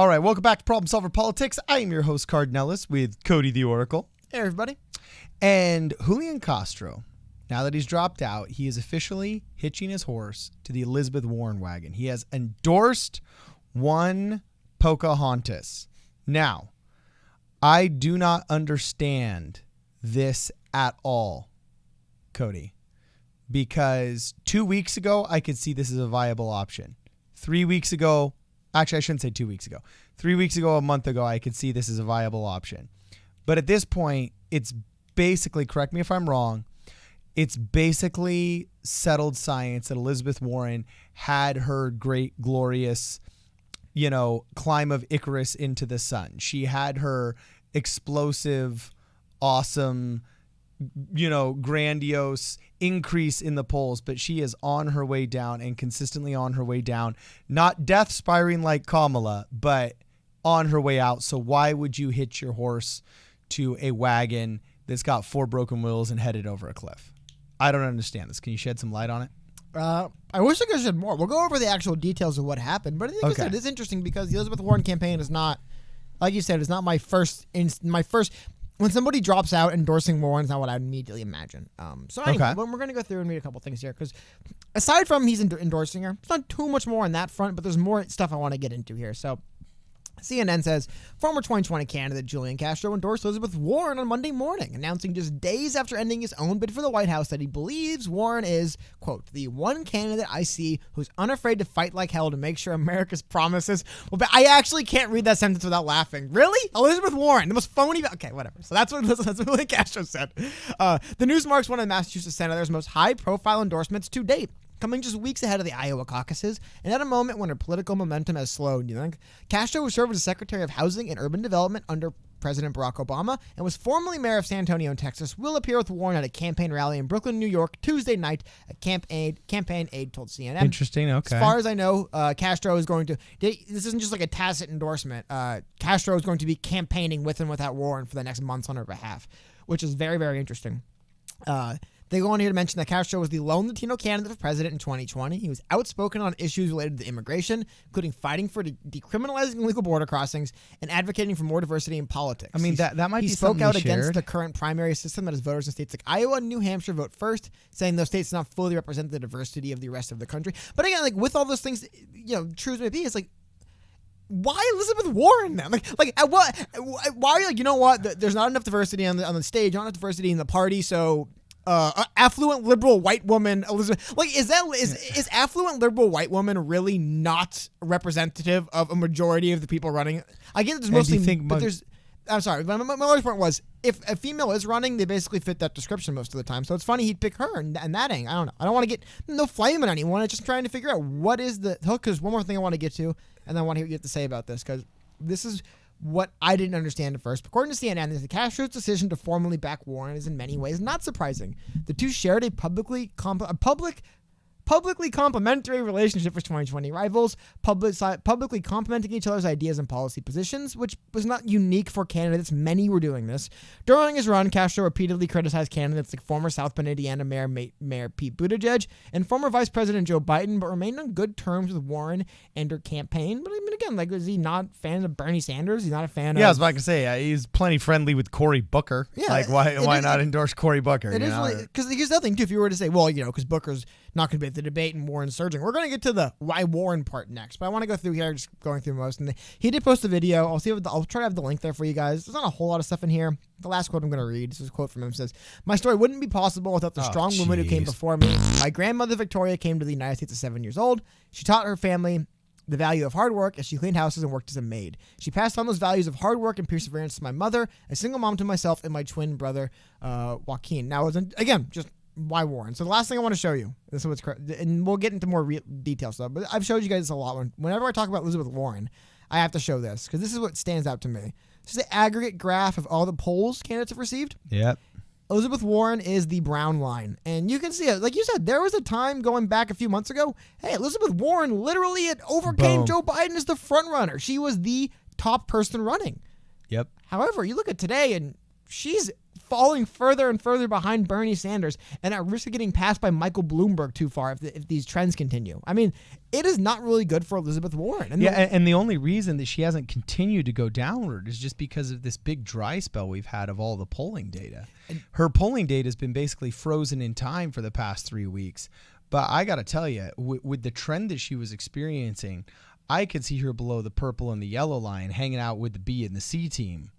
All right, welcome back to Problem Solver Politics. I am your host, Cardinellis, with Cody the Oracle. Hey, everybody. And Julián Castro, now that he's dropped out, he is officially hitching his horse to the Elizabeth Warren wagon. He has endorsed one Pocahontas. Now, I do not understand this at all, Cody, because 2 weeks ago, I could see this as a viable option. 3 weeks ago, actually, I shouldn't say 2 weeks ago. 3 weeks ago, a month ago, I could see this as a viable option. But at this point, it's basically, correct me if I'm wrong, it's basically settled science that Elizabeth Warren had her great, glorious, climb of Icarus into the sun. She had her explosive, awesome, grandiose increase in the polls, but she is on her way down and consistently on her way down. Not death spiraling like Kamala, but on her way out. So why would you hitch your horse to a wagon that's got 4 broken wheels and headed over a cliff? I don't understand this. Can you shed some light on it? I wish I could shed more. We'll go over the actual details of what happened, but I think it is interesting because the Elizabeth Warren campaign is not, like you said, it's not my first. When somebody drops out, endorsing Warren is not what I would immediately imagine. So anyway, we're going to go through and read a couple things here because aside from he's endorsing her, there's not too much more on that front, but there's more stuff I want to get into here. So CNN says, former 2020 candidate Julián Castro endorsed Elizabeth Warren on Monday morning, announcing just days after ending his own bid for the White House that he believes Warren is, quote, the one candidate I see who's unafraid to fight like hell to make sure America's promises will be. I actually can't read that sentence without laughing. Really? Elizabeth Warren, the most phony. Okay, whatever. So that's what Julián Castro said. The news marks one of Massachusetts senators' most high-profile endorsements to date, coming just weeks ahead of the Iowa caucuses, and at a moment when her political momentum has slowed. Castro was served as Secretary of Housing and Urban Development under President Barack Obama and was formerly mayor of San Antonio in Texas, will appear with Warren at a campaign rally in Brooklyn, New York, Tuesday night, a campaign aide told CNN. Interesting, okay. As far as I know, Castro is going to, this isn't just like a tacit endorsement. Castro is going to be campaigning with and without Warren for the next months on her behalf, which is very, very interesting. They go on here to mention that Castro was the lone Latino candidate for president in 2020. He was outspoken on issues related to immigration, including fighting for decriminalizing illegal border crossings and advocating for more diversity in politics. I mean, that might be something he spoke out shared against the current primary system that has voters in states like Iowa and New Hampshire vote first, saying those states do not fully represent the diversity of the rest of the country. But again, like with all those things, true as may be, it's like, why Elizabeth Warren then? Like at what? Why are you like, you know what? There's not enough diversity on the stage, not enough diversity in the party, so affluent liberal white woman Elizabeth, like is affluent liberal white woman really not representative of a majority of the people running? I get there's mostly, I'm sorry, but my large point was if a female is running, they basically fit that description most of the time. So it's funny he'd pick her and that ain't. I don't know. I don't want to get no flame on anyone. I'm just trying to figure out what is the hook. Because one more thing I want to get to, and then I want to hear what you have to say about this because this is what I didn't understand at first. According to CNN, Castro's decision to formally back Warren is in many ways not surprising. The two shared a publicly complimentary relationship for 2020 rivals, publicly complimenting each other's ideas and policy positions, which was not unique for candidates. Many were doing this. During his run, Castro repeatedly criticized candidates like former South Bend, Indiana Mayor Pete Buttigieg and former Vice President Joe Biden, but remained on good terms with Warren and her campaign. But I mean, again, like, is he not a fan of Bernie Sanders? He's not a fan of... Yeah, I was about to say, he's plenty friendly with Cory Booker. Yeah, like, why not endorse Cory Booker? It is really... Because here's the other thing, too. If you were to say, well, because Booker's not going to be at the debate and Warren's surging. We're going to get to the why Warren part next, but I want to go through here, just going through most. And he did post a video. I'll try to have the link there for you guys. There's not a whole lot of stuff in here. The last quote I'm going to read, this is a quote from him, says, "My story wouldn't be possible without the strong women who came before me. My grandmother Victoria came to the United States at 7 years old. She taught her family the value of hard work as she cleaned houses and worked as a maid. She passed on those values of hard work and perseverance to my mother, a single mom to myself, and my twin brother, Joaquin." Now, again, just why Warren? So the last thing I want to show you, this is what's and we'll get into more detail stuff, but I've showed you guys this a lot. Whenever I talk about Elizabeth Warren, I have to show this because this is what stands out to me. This is the aggregate graph of all the polls candidates have received. Yep. Elizabeth Warren is the brown line, and you can see it. Like you said, there was a time going back a few months ago. Hey, Elizabeth Warren literally overcame Joe Biden as the front runner. She was the top person running. Yep. However, you look at today, and she's falling further and further behind Bernie Sanders and at risk of getting passed by Michael Bloomberg too far if these trends continue. I mean, it is not really good for Elizabeth Warren. And the only reason that she hasn't continued to go downward is just because of this big dry spell we've had of all the polling data. Her polling data has been basically frozen in time for the past 3 weeks. But I got to tell you, with the trend that she was experiencing, I could see her below the purple and the yellow line hanging out with the B and the C team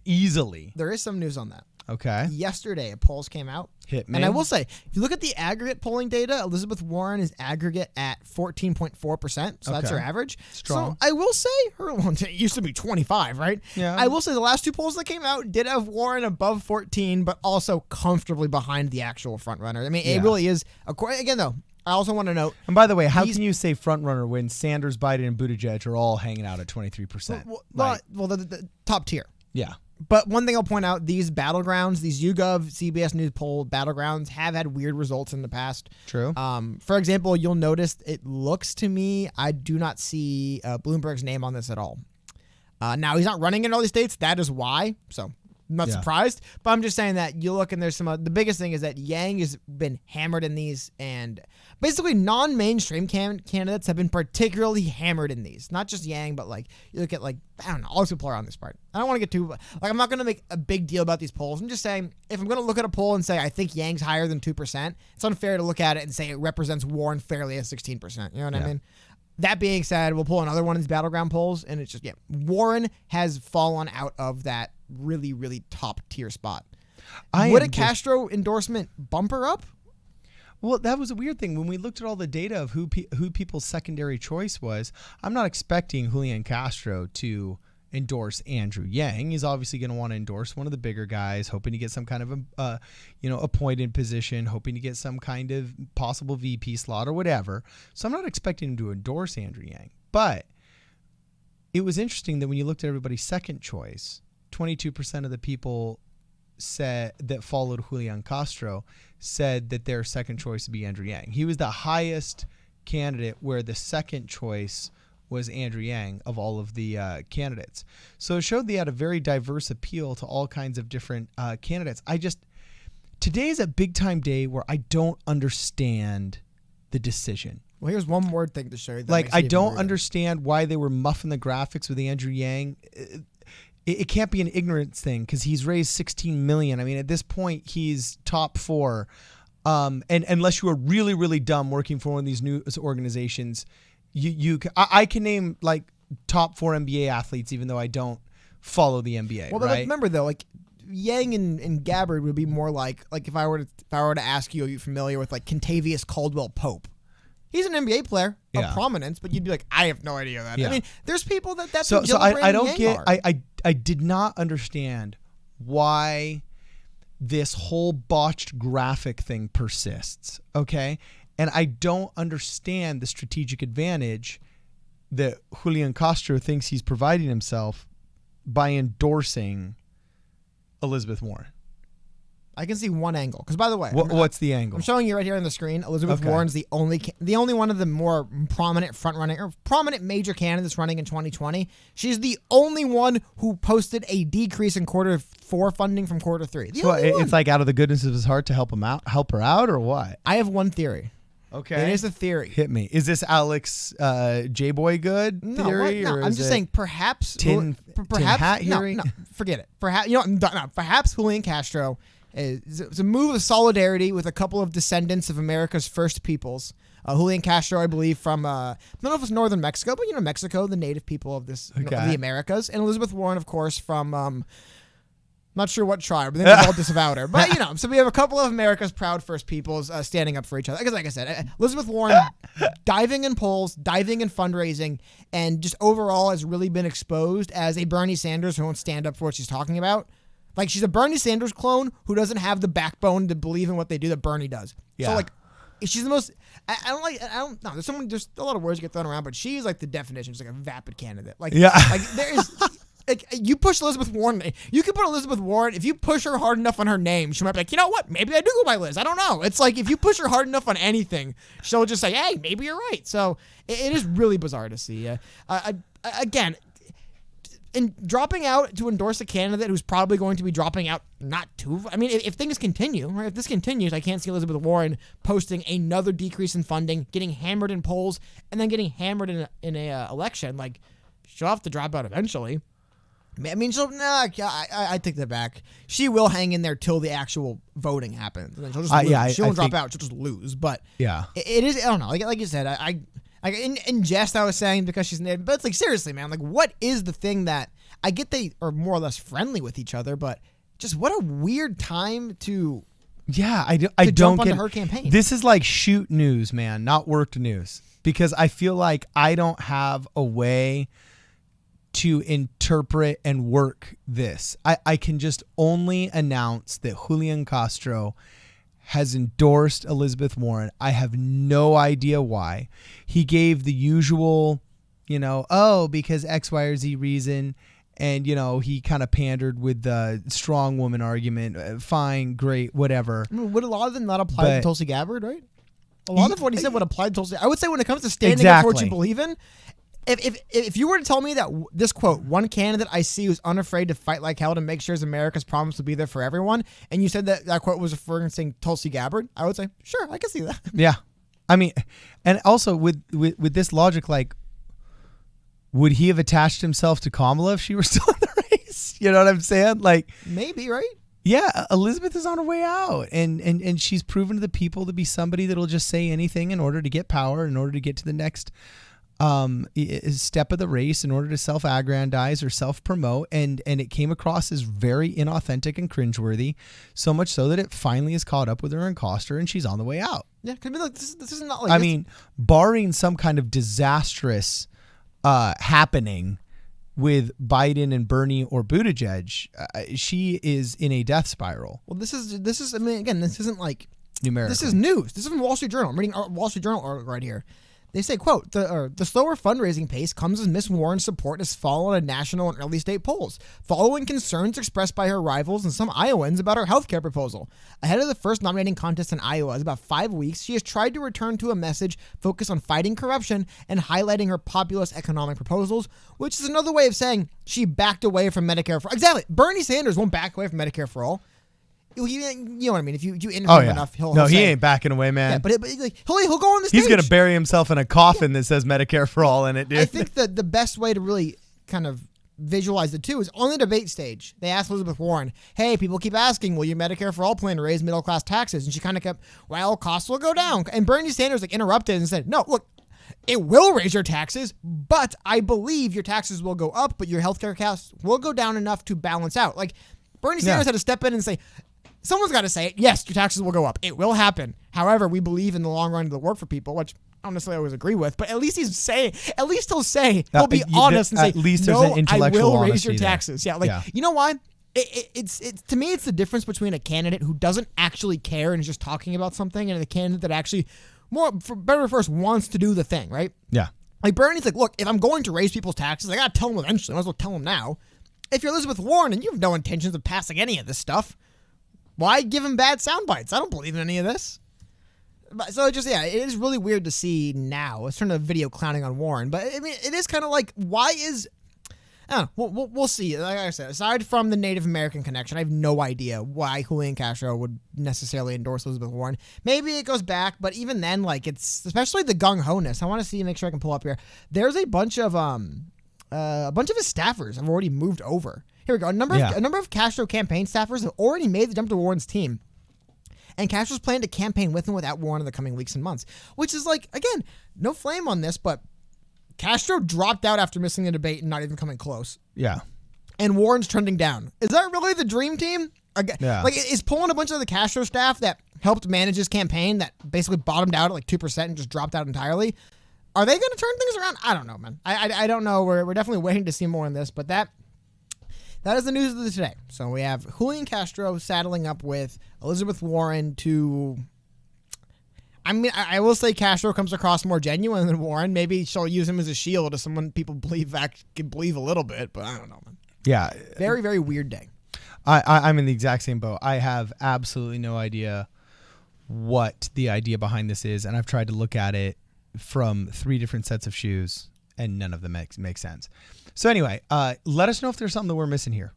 easily. There is some news on that. Okay. Yesterday, polls came out. Hit me. And I will say, if you look at the aggregate polling data, Elizabeth Warren is aggregate at 14.4%. So that's her average. Strong. So I will say, it used to be 25, right? Yeah. I will say the last two polls that came out did have Warren above 14, but also comfortably behind the actual front runner. I mean, it really is. Again, though, I also want to note. And by the way, how can you say front runner when Sanders, Biden, and Buttigieg are all hanging out at 23%? Well, the top tier. Yeah. But one thing I'll point out, these battlegrounds, these YouGov, CBS News poll battlegrounds have had weird results in the past. True. For example, you'll notice it looks to me, I do not see Bloomberg's name on this at all. Now, he's not running in all these states. That is why. So I'm not surprised. But I'm just saying that you look and there's some, the biggest thing is that Yang has been hammered in these, and basically non-mainstream candidates have been particularly hammered in these. Not just Yang, but like, you look at like, I don't know, all these people are on this part. I don't want to get too, like, I'm not going to make a big deal about these polls. I'm just saying, if I'm going to look at a poll and say, I think Yang's higher than 2%, it's unfair to look at it and say it represents Warren fairly at 16%. You know what I mean? That being said, we'll pull another one of these battleground polls, and it's just, Warren has fallen out of that really, really top tier spot. Would a Castro endorsement bump her up? Well, that was a weird thing. When we looked at all the data of who people's secondary choice was, I'm not expecting Julián Castro to endorse Andrew Yang. He's obviously going to want to endorse one of the bigger guys, hoping to get some kind of appointed position, hoping to get some kind of possible VP slot or whatever. So I'm not expecting him to endorse Andrew Yang. But it was interesting that when you looked at everybody's second choice, 22% of the people said that followed Julián Castro said that their second choice would be Andrew Yang. He was the highest candidate where the second choice was Andrew Yang of all of the candidates. So it showed they had a very diverse appeal to all kinds of different candidates. Today is a big time day where I don't understand the decision. Well, here's one more thing to show you. Like, I don't understand why they were muffing the graphics with Andrew Yang. It can't be an ignorance thing because he's raised $16 million. I mean, at this point, he's top 4. And unless you are really, really dumb working for one of these news organizations, I can name like top 4 NBA athletes, even though I don't follow the NBA. Well, right? But remember though, like Yang and Gabbard would be more like if I were to ask you, are you familiar with like Kentavious Caldwell Pope? He's an NBA player of prominence, but you'd be like, I have no idea that. I mean, there's people that's so I don't get. I did not understand why this whole botched graphic thing persists. Okay, and I don't understand the strategic advantage that Julián Castro thinks he's providing himself by endorsing Elizabeth Warren. I can see one angle. Because, by the way, what's the angle? I'm showing you right here on the screen. Elizabeth Warren's the only one of the more prominent front-running or prominent major candidates running in 2020. She's the only one who posted a decrease in quarter 4 funding from quarter 3. So it's like out of the goodness of his heart to help her out, or what? I have one theory. Okay. It is a theory. Hit me. Is this Alex J-Boy good theory? No, or I'm just saying perhaps... perhaps hat hearing? No, forget it. Perhaps Julián Castro... It's a move of solidarity with a couple of descendants of America's first peoples. Julián Castro, I believe, from I don't know if it's northern Mexico, but Mexico, the native people of of the Americas, and Elizabeth Warren, of course, from not sure what tribe, but they've all disavowed her. But so we have a couple of America's proud first peoples standing up for each other. Because, like I said, Elizabeth Warren diving in polls, diving in fundraising, and just overall has really been exposed as a Bernie Sanders who won't stand up for what she's talking about. Like, she's a Bernie Sanders clone who doesn't have the backbone to believe in what they do that Bernie does. Yeah. So, like, she's the most... I don't know. There's a lot of words get thrown around, but she's, like, the definition. She's, like, a vapid candidate. Like, there's... Like, you push Elizabeth Warren... You can put Elizabeth Warren... If you push her hard enough on her name, she might be like, you know what? Maybe I do go by Liz. I don't know. It's like, if you push her hard enough on anything, she'll just say, hey, maybe you're right. So, it is really bizarre to see. Again... in dropping out to endorse a candidate who's probably going to be dropping out not too. I mean, if things continue, right? If this continues, I can't see Elizabeth Warren posting another decrease in funding, getting hammered in polls, and then getting hammered in a election. Like, she'll have to drop out eventually. I mean, I take that back. She will hang in there till the actual voting happens, and then she'll just lose. She won't drop out. She'll just lose. But yeah, it is. I don't know. Like you said, I in jest I was saying because she's native, but it's like seriously, man. Like, what is the thing that I get? They are more or less friendly with each other, but just what a weird time to. Yeah, I don't jump get onto her campaign. This is like shoot news, man, not worked news, because I feel like I don't have a way to interpret and work this. I can just only announce that Julián Castro has endorsed Elizabeth Warren. I have no idea why. He gave the usual, because X, Y, or Z reason. And, he kind of pandered with the strong woman argument. Fine, great, whatever. I mean, would a lot of them not apply to Tulsi Gabbard, right? A lot of what he said would apply to Tulsi. I would say when it comes to standing up for what you believe in, if you were to tell me that this quote, one candidate I see who's unafraid to fight like hell to make sure America's promise will be there for everyone, and you said that quote was referencing Tulsi Gabbard, I would say, sure, I can see that. Yeah. I mean, and also with this logic, like, would he have attached himself to Kamala if she were still in the race? You know what I'm saying? Like, maybe, right? Yeah, Elizabeth is on her way out, and she's proven to the people to be somebody that'll just say anything in order to get power, in order to get to the next step of the race, in order to self-aggrandize or self-promote, and it came across as very inauthentic and cringeworthy, so much so that it finally has caught up with her and cost her, and she's on the way out. Yeah, because like, this is not like. I mean, barring some kind of disastrous happening with Biden and Bernie or Buttigieg, she is in a death spiral. Well, this is. I mean, again, this isn't like numerical. This is news. This is from Wall Street Journal. I'm reading a Wall Street Journal article right here. They say, quote, the slower fundraising pace comes as Miss Warren's support has fallen in national and early state polls, following concerns expressed by her rivals and some Iowans about her health care proposal. Ahead of the first nominating contest in Iowa in about 5 weeks, she has tried to return to a message focused on fighting corruption and highlighting her populist economic proposals, which is another way of saying she backed away from Medicare for all. Exactly. Bernie Sanders won't back away from Medicare for all. You know what I mean? If you interview him enough, he'll he say, ain't backing away, man. Yeah, but like, he'll go on the stage. He's gonna bury himself in a coffin that says Medicare for all in it, dude. I think that the best way to really kind of visualize it too is on the debate stage. They asked Elizabeth Warren, "Hey, people keep asking, will your Medicare for all plan raise middle class taxes?" And she kind of kept, "Well, costs will go down." And Bernie Sanders interrupted and said, "No, look, it will raise your taxes, but I believe your taxes will go up, but your healthcare costs will go down enough to balance out." Like Bernie Sanders had to step in and say, someone's got to say it. Yes, your taxes will go up. It will happen. However, we believe in the long run it'll work for people, which I don't necessarily always agree with, but at least he'll be honest and say, no, I will raise your taxes. There. Yeah, you know why? It's to me, it's the difference between a candidate who doesn't actually care and is just talking about something and a candidate that actually, more for better or worse, wants to do the thing, right? Yeah. Like Bernie's like, look, if I'm going to raise people's taxes, I got to tell them eventually. I might as well tell them now. If you're Elizabeth Warren and you have no intentions of passing any of this stuff, why give him bad sound bites? I don't believe in any of this. So it is really weird to see now. It's turned a video clowning on Warren, but I mean, it is kind of like, why is? I don't know. We'll see. Like I said, aside from the Native American connection, I have no idea why Julián Castro would necessarily endorse Elizabeth Warren. Maybe it goes back, but even then, like it's especially the gung ho-ness. I want to see, make sure I can pull up here. There's a bunch of his staffers have already moved over. Here we go. A number of Castro campaign staffers have already made the jump to Warren's team. And Castro's planning to campaign with and without Warren in the coming weeks and months. Which is like, again, no flame on this, but Castro dropped out after missing the debate and not even coming close. Yeah. And Warren's trending down. Is that really the dream team? Yeah. Like, is pulling a bunch of the Castro staff that helped manage his campaign that basically bottomed out at like 2% and just dropped out entirely? Are they going to turn things around? I don't know, man. I don't know. We're definitely waiting to see more on this, but that is the news of today. So we have Julián Castro saddling up with Elizabeth Warren to... I mean, I will say Castro comes across more genuine than Warren. Maybe she'll use him as a shield as someone people can believe a little bit, but I don't know, man. Yeah. Very, very weird day. I'm in the exact same boat. I have absolutely no idea what the idea behind this is, and I've tried to look at it from 3 different sets of shoes, and none of them make sense. So anyway, let us know if there's something that we're missing here.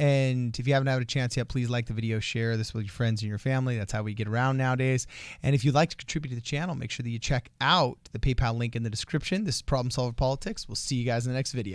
And if you haven't had a chance yet, please like the video, share this with your friends and your family. That's how we get around nowadays. And if you'd like to contribute to the channel, make sure that you check out the PayPal link in the description. This is Problem Solver Politics. We'll see you guys in the next video.